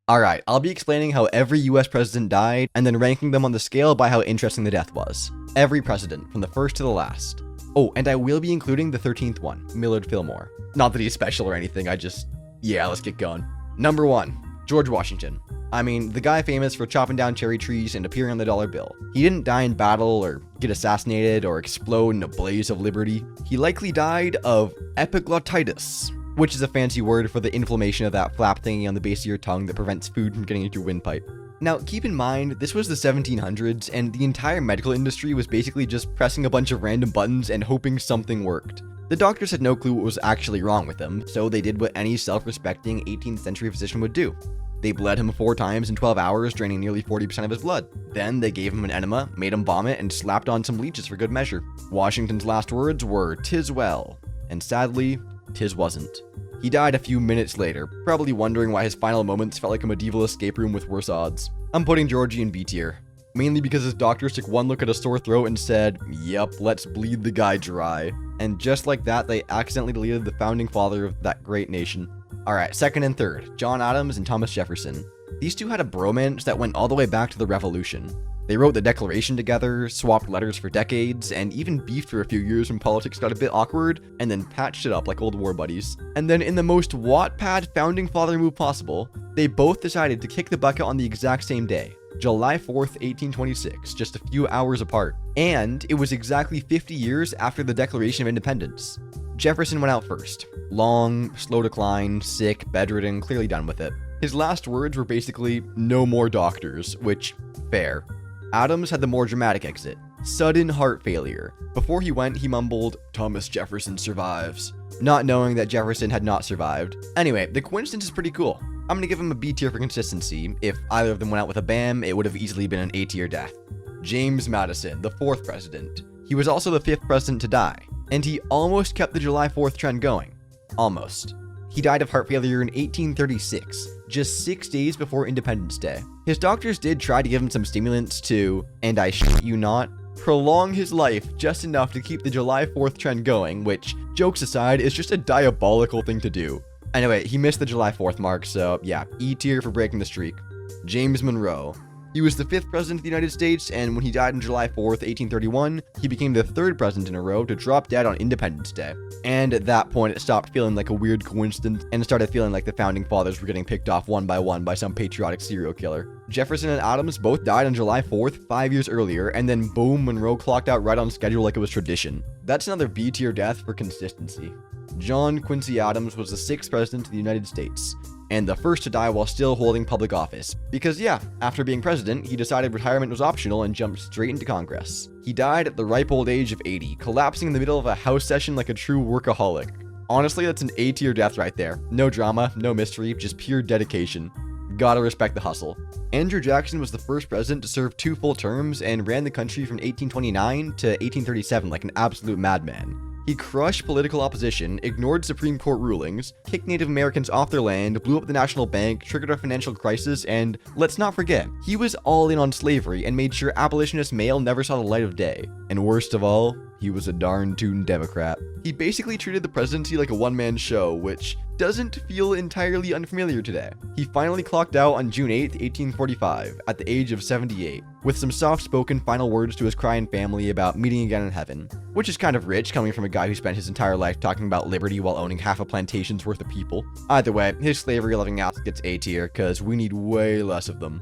Alright, I'll be explaining how every US president died and then ranking them on the scale by how interesting the death was. Every president, from the first to the last. Oh, and I will be including the 13th one, Millard Fillmore. Not that he's special or anything, yeah, let's get going. Number 1, George Washington. I mean, the guy famous for chopping down cherry trees and appearing on the dollar bill. He didn't die in battle or get assassinated or explode in a blaze of liberty. He likely died of epiglottitis, which is a fancy word for the inflammation of that flap thingy on the base of your tongue that prevents food from getting into your windpipe. Now, keep in mind, this was the 1700s, and the entire medical industry was basically just pressing a bunch of random buttons and hoping something worked. The doctors had no clue what was actually wrong with him, so they did what any self-respecting 18th century physician would do. They bled him 4 times in 12 hours, draining nearly 40% of his blood. Then they gave him an enema, made him vomit, and slapped on some leeches for good measure. Washington's last words were, "'Tis well," and sadly, 'tis wasn't. He died a few minutes later, probably wondering why his final moments felt like a medieval escape room with worse odds. I'm putting Georgie in B tier, mainly because his doctors took one look at a sore throat and said, "Yep, let's bleed the guy dry." And just like that, they accidentally deleted the founding father of that great nation. Alright, second and third, John Adams and Thomas Jefferson. These two had a bromance that went all the way back to the Revolution. They wrote the Declaration together, swapped letters for decades, and even beefed for a few years when politics got a bit awkward, and then patched it up like old war buddies. And then in the most Wattpad founding father move possible, they both decided to kick the bucket on the exact same day, July 4th, 1826, just a few hours apart. And it was exactly 50 years after the Declaration of Independence. Jefferson went out first. Long, slow decline, sick, bedridden, clearly done with it. His last words were basically, "No more doctors," which, fair. Adams had the more dramatic exit. Sudden heart failure. Before he went, he mumbled, "Thomas Jefferson survives," not knowing that Jefferson had not survived. Anyway, the coincidence is pretty cool. I'm gonna give him a B tier for consistency. If either of them went out with a bam, it would have easily been an A tier death. James Madison, the 4th president. He was also the 5th president to die, and he almost kept the July 4th trend going. Almost. He died of heart failure in 1836, just 6 days before Independence Day. His doctors did try to give him some stimulants to, and I shit you not, prolong his life just enough to keep the July 4th trend going, which, jokes aside, is just a diabolical thing to do. Anyway, he missed the July 4th mark, so yeah, E tier for breaking the streak. James Monroe. He was the 5th president of the United States, and when he died on July 4th, 1831, he became the 3rd president in a row to drop dead on Independence Day. And at that point, it stopped feeling like a weird coincidence and started feeling like the founding fathers were getting picked off one by some patriotic serial killer. Jefferson and Adams both died on July 4th, 5 years earlier, and then boom, Monroe clocked out right on schedule like it was tradition. That's another B tier death for consistency. John Quincy Adams was the 6th president of the United States, and the first to die while still holding public office. Because yeah, after being president, he decided retirement was optional and jumped straight into Congress. He died at the ripe old age of 80, collapsing in the middle of a House session like a true workaholic. Honestly, that's an A tier death right there. No drama, no mystery, just pure dedication. Gotta respect the hustle. Andrew Jackson was the first president to serve 2 full terms and ran the country from 1829 to 1837 like an absolute madman. He crushed political opposition, ignored Supreme Court rulings, kicked Native Americans off their land, blew up the national bank, triggered a financial crisis, and let's not forget, he was all in on slavery and made sure abolitionist mail never saw the light of day. And worst of all, he was a darn tootin' Democrat. He basically treated the presidency like a one-man show, which doesn't feel entirely unfamiliar today. He finally clocked out on June 8th, 1845, at the age of 78, with some soft-spoken final words to his crying family about meeting again in heaven, which is kind of rich coming from a guy who spent his entire life talking about liberty while owning half a plantation's worth of people. Either way, his slavery-loving ass gets A tier, cause we need way less of them.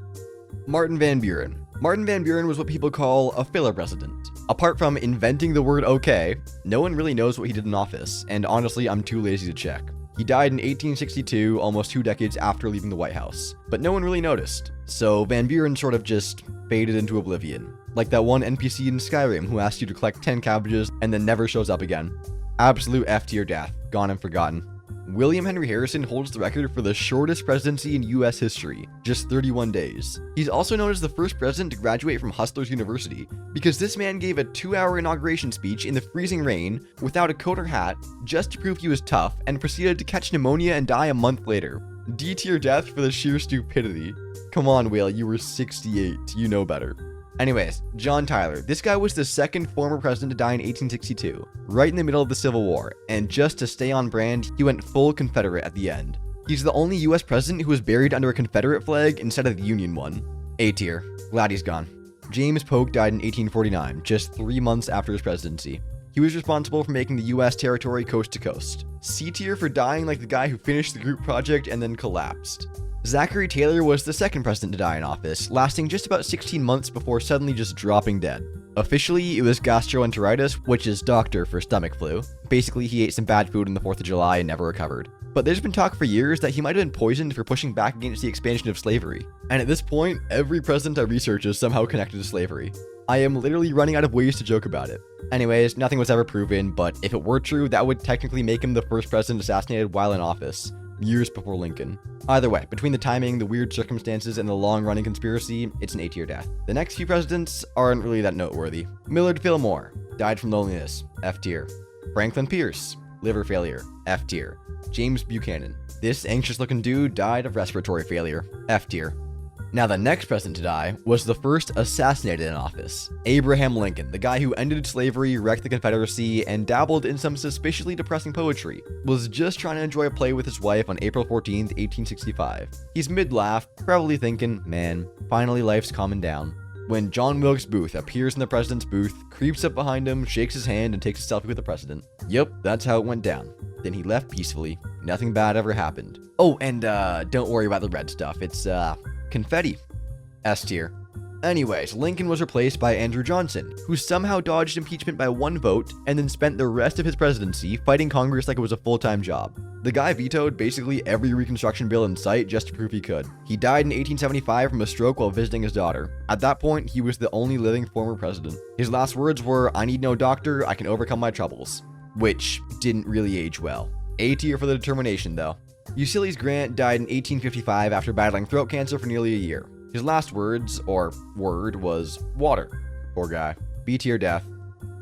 Martin Van Buren. Martin Van Buren was what people call a filler president. Apart from inventing the word okay, no one really knows what he did in office, and honestly, I'm too lazy to check. He died in 1862, almost 2 decades after leaving the White House, but no one really noticed, so Van Buren sort of just faded into oblivion, like that one NPC in Skyrim who asked you to collect 10 cabbages and then never shows up again. Absolute F tier death, gone and forgotten. William Henry Harrison holds the record for the shortest presidency in US history, just 31 days. He's also known as the first president to graduate from Hustlers University, because this man gave a 2-hour inauguration speech in the freezing rain without a coat or hat, just to prove he was tough, and proceeded to catch pneumonia and die a month later. D tier death for the sheer stupidity. Come on, Will, you were 68, you know better. Anyways, John Tyler. This guy was the 2nd former president to die in 1862, right in the middle of the Civil War, and just to stay on brand, he went full Confederate at the end. He's the only US president who was buried under a Confederate flag instead of the Union one. A tier. Glad he's gone. James Polk died in 1849, just 3 months after his presidency. He was responsible for making the US territory coast to coast. C tier for dying like the guy who finished the group project and then collapsed. Zachary Taylor was the second president to die in office, lasting just about 16 months before suddenly just dropping dead. Officially, it was gastroenteritis, which is doctor for stomach flu. Basically, he ate some bad food on the 4th of July and never recovered. But there's been talk for years that he might have been poisoned for pushing back against the expansion of slavery. And at this point, every president I research is somehow connected to slavery. I am literally running out of ways to joke about it. Anyways, nothing was ever proven, but if it were true, that would technically make him the first president assassinated while in office, years before Lincoln. Either way, between the timing, the weird circumstances, and the long-running conspiracy, it's an A tier death. The next few presidents aren't really that noteworthy. Millard Fillmore died from loneliness, F tier. Franklin Pierce, liver failure, F tier. James Buchanan, this anxious-looking dude died of respiratory failure, F tier. Now, the next president to die was the first assassinated in office. Abraham Lincoln, the guy who ended slavery, wrecked the Confederacy, and dabbled in some suspiciously depressing poetry, was just trying to enjoy a play with his wife on April 14th, 1865. He's mid-laugh, probably thinking, man, finally life's calming down, when John Wilkes Booth appears in the president's booth, creeps up behind him, shakes his hand, and takes a selfie with the president. Yep, that's how it went down. Then he left peacefully. Nothing bad ever happened. Oh, and don't worry about the red stuff. It's, confetti. S tier. Anyways, Lincoln was replaced by Andrew Johnson, who somehow dodged impeachment by 1 vote and then spent the rest of his presidency fighting Congress like it was a full-time job. The guy vetoed basically every Reconstruction bill in sight just to prove he could. He died in 1875 from a stroke while visiting his daughter. At that point, he was the only living former president. His last words were, "I need no doctor, I can overcome my troubles," which didn't really age well. A tier for the determination, though. Ulysses Grant died in 1855 after battling throat cancer for nearly a year. His last words, or word, was water. Poor guy. B tier death.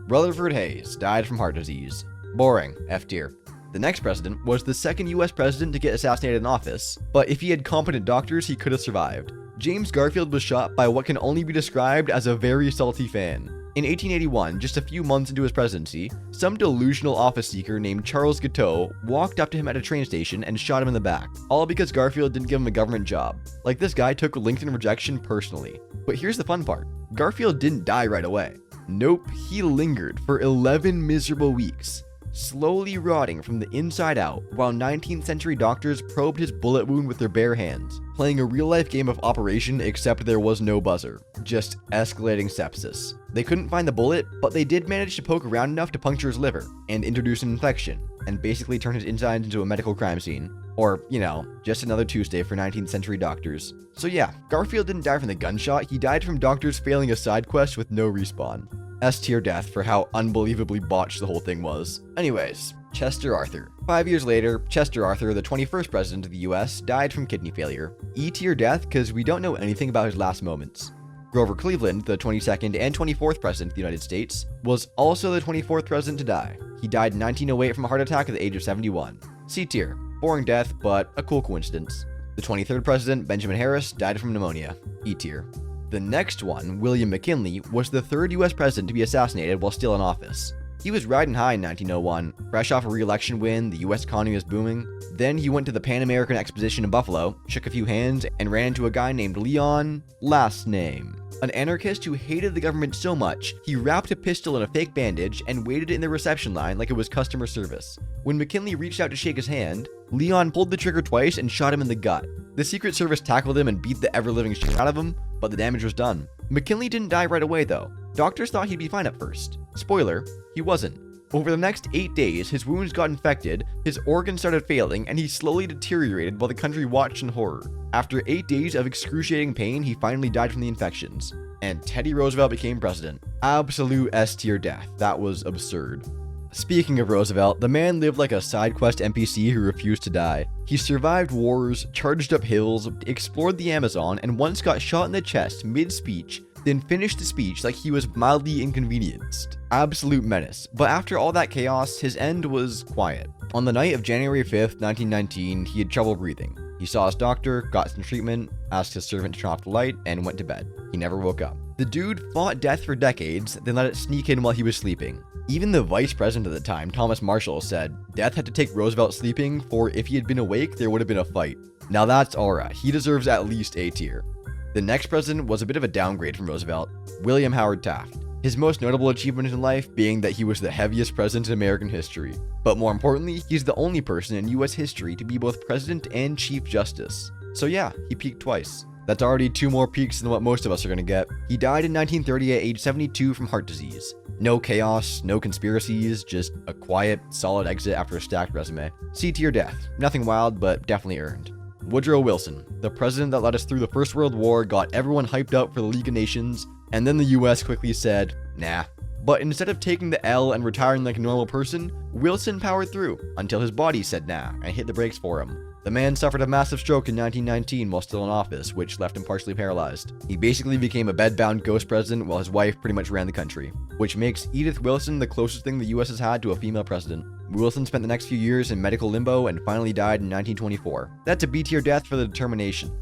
Rutherford Hayes died from heart disease. Boring. F tier. The next president was the second US president to get assassinated in office, but if he had competent doctors, he could have survived. James Garfield was shot by what can only be described as a very salty fan. In 1881, just a few months into his presidency, some delusional office seeker named Charles Guiteau walked up to him at a train station and shot him in the back, all because Garfield didn't give him a government job. Like, this guy took LinkedIn rejection personally. But here's the fun part. Garfield didn't die right away. Nope, he lingered for 11 miserable weeks, slowly rotting from the inside out, while 19th century doctors probed his bullet wound with their bare hands, playing a real-life game of Operation, except there was no buzzer, just escalating sepsis. They couldn't find the bullet, but they did manage to poke around enough to puncture his liver, and introduce an infection, and basically turn his insides into a medical crime scene. Or, you know, just another Tuesday for 19th century doctors. So yeah, Garfield didn't die from the gunshot, he died from doctors failing a side quest with no respawn. S tier death for how unbelievably botched the whole thing was. Anyways, Chester Arthur. 5 years later, Chester Arthur, the 21st president of the US, died from kidney failure. E tier death because we don't know anything about his last moments. Grover Cleveland, the 22nd and 24th president of the United States, was also the 24th president to die. He died in 1908 from a heart attack at the age of 71. C tier. Boring death, but a cool coincidence. The 23rd president, Benjamin Harris, died from pneumonia. E tier. The next one, William McKinley, was the third US president to be assassinated while still in office. He was riding high in 1901, fresh off a re-election win, the US economy was booming. Then he went to the Pan American Exposition in Buffalo, shook a few hands, and ran into a guy named Leon, last name, an anarchist who hated the government so much, he wrapped a pistol in a fake bandage and waited in the reception line like it was customer service. When McKinley reached out to shake his hand, Leon pulled the trigger twice and shot him in the gut. The Secret Service tackled him and beat the ever-living shit out of him, but the damage was done. McKinley didn't die right away though. Doctors thought he'd be fine at first. Spoiler, he wasn't. Over the next 8 days, his wounds got infected, his organs started failing, and he slowly deteriorated while the country watched in horror. After 8 days of excruciating pain, he finally died from the infections. And Teddy Roosevelt became president. Absolute S tier death. That was absurd. Speaking of Roosevelt, the man lived like a side quest NPC who refused to die. He survived wars, charged up hills, explored the Amazon, and once got shot in the chest mid-speech, then finished the speech like he was mildly inconvenienced. Absolute menace. But after all that chaos, his end was quiet. On the night of January 5th, 1919, he had trouble breathing. He saw his doctor, got some treatment, asked his servant to turn off the light, and went to bed. He never woke up. The dude fought death for decades, then let it sneak in while he was sleeping. Even the vice president at the time, Thomas Marshall, said, Death had to take Roosevelt sleeping, for if he had been awake, there would have been a fight. Now that's alright, he deserves at least A tier. The next president was a bit of a downgrade from Roosevelt, William Howard Taft. His most notable achievement in life being that he was the heaviest president in American history. But more importantly, he's the only person in US history to be both president and chief justice. So yeah, he peaked twice. That's already 2 more peaks than what most of us are gonna get. He died in 1930 at age 72 from heart disease. No chaos, no conspiracies, just a quiet, solid exit after a stacked resume. C tier death. Nothing wild, but definitely earned. Woodrow Wilson, the president that led us through the First World War, got everyone hyped up for the League of Nations, and then the US quickly said, nah. But instead of taking the L and retiring like a normal person, Wilson powered through until his body said nah and hit the brakes for him. The man suffered a massive stroke in 1919 while still in office, which left him partially paralyzed. He basically became a bedbound ghost president while his wife pretty much ran the country, which makes Edith Wilson the closest thing the US has had to a female president. Wilson spent the next few years in medical limbo and finally died in 1924. That's a B tier death for the determination.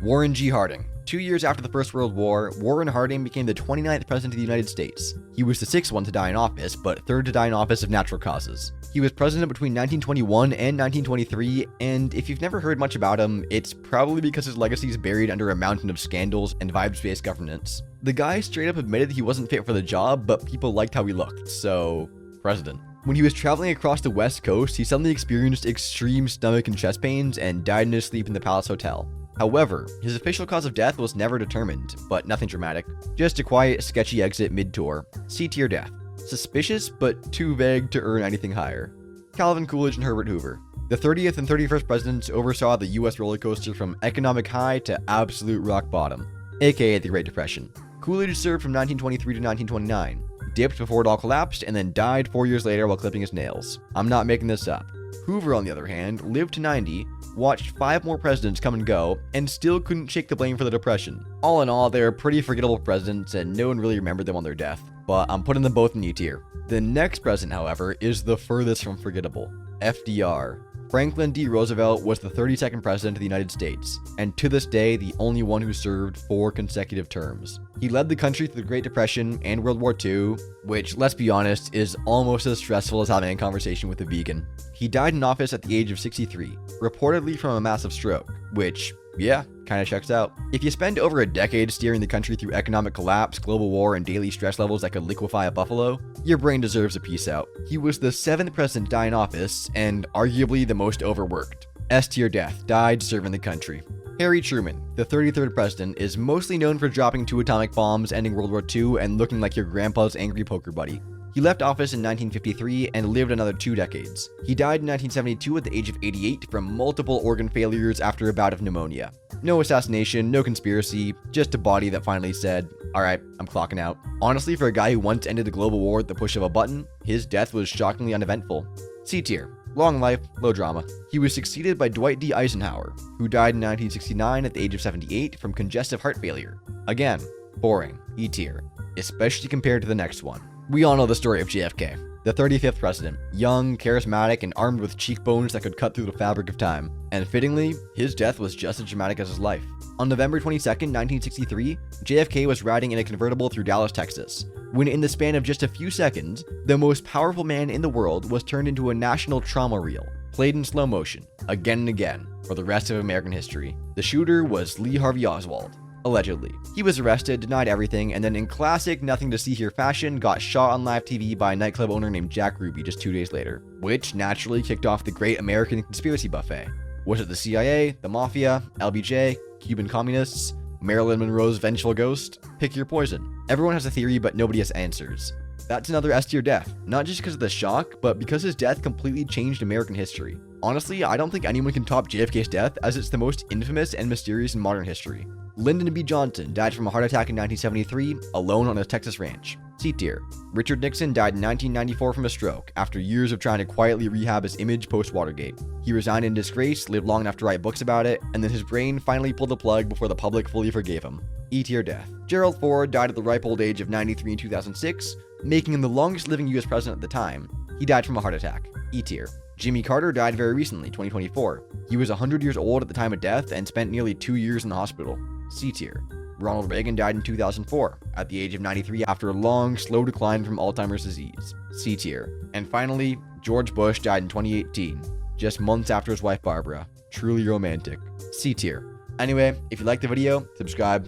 Warren G. Harding. 2 years after the First World War, Warren Harding became the 29th president of the United States. He was the 6th one to die in office, but 3rd to die in office of natural causes. He was president between 1921 and 1923, and if you've never heard much about him, it's probably because his legacy is buried under a mountain of scandals and vibes-based governance. The guy straight up admitted he wasn't fit for the job, but people liked how he looked, so president. When he was traveling across the West Coast, he suddenly experienced extreme stomach and chest pains and died in his sleep in the Palace Hotel. However, his official cause of death was never determined, but nothing dramatic. Just a quiet, sketchy exit mid-tour. C tier death. Suspicious, but too vague to earn anything higher. Calvin Coolidge and Herbert Hoover. The 30th and 31st presidents oversaw the US roller coaster from economic high to absolute rock bottom, aka the Great Depression. Coolidge served from 1923 to 1929, dipped before it all collapsed, and then died 4 years later while clipping his nails. I'm not making this up. Hoover, on the other hand, lived to 90, watched 5 more presidents come and go, and still couldn't shake the blame for the Depression. All in all, they were pretty forgettable presidents, and no one really remembered them on their death. But I'm putting them both in E tier. The next president, however, is the furthest from forgettable. FDR. Franklin D. Roosevelt was the 32nd president of the United States, and to this day, the only one who served 4 consecutive terms. He led the country through the Great Depression and World War II, which, let's be honest, is almost as stressful as having a conversation with a vegan. He died in office at the age of 63, reportedly from a massive stroke, which, yeah, kinda checks out. If you spend over a decade steering the country through economic collapse, global war, and daily stress levels that could liquefy a buffalo, your brain deserves a peace out. He was the 7th president to die in office, and arguably the most overworked. S tier death, died serving the country. Harry Truman, the 33rd president, is mostly known for dropping 2 atomic bombs, ending World War II, and looking like your grandpa's angry poker buddy. He left office in 1953 and lived another 2 decades. He died in 1972 at the age of 88 from multiple organ failures after a bout of pneumonia. No assassination, no conspiracy, just a body that finally said, alright, I'm clocking out. Honestly, for a guy who once ended the global war at the push of a button, his death was shockingly uneventful. C tier. Long life, low drama. He was succeeded by Dwight D. Eisenhower, who died in 1969 at the age of 78 from congestive heart failure. Again, boring, E tier, especially compared to the next one. We all know the story of JFK, the 35th president, young, charismatic, and armed with cheekbones that could cut through the fabric of time. And fittingly, his death was just as dramatic as his life. On November 22nd, 1963, JFK was riding in a convertible through Dallas, Texas, when in the span of just a few seconds, the most powerful man in the world was turned into a national trauma reel, played in slow motion, again and again, for the rest of American history. The shooter was Lee Harvey Oswald. Allegedly. He was arrested, denied everything, and then in classic nothing to see here fashion, got shot on live TV by a nightclub owner named Jack Ruby just 2 days later, which naturally kicked off the Great American Conspiracy Buffet. Was it the CIA, the Mafia, LBJ, Cuban communists, Marilyn Monroe's vengeful ghost? Pick your poison. Everyone has a theory, but nobody has answers. That's another S tier death, not just because of the shock, but because his death completely changed American history. Honestly, I don't think anyone can top JFK's death, as it's the most infamous and mysterious in modern history. Lyndon B. Johnson died from a heart attack in 1973, alone on a Texas ranch. C tier. Richard Nixon died in 1994 from a stroke, after years of trying to quietly rehab his image post-Watergate. He resigned in disgrace, lived long enough to write books about it, and then his brain finally pulled the plug before the public fully forgave him. E tier death. Gerald Ford died at the ripe old age of 93 in 2006, making him the longest living US president at the time. He died from a heart attack. E tier. Jimmy Carter died very recently, 2024. He was 100 years old at the time of death and spent nearly 2 years in the hospital. C tier. Ronald Reagan died in 2004, at the age of 93 after a long, slow decline from Alzheimer's disease. C tier. And finally, George Bush died in 2018, just months after his wife Barbara. Truly romantic. C tier. Anyway, if you liked the video, subscribe,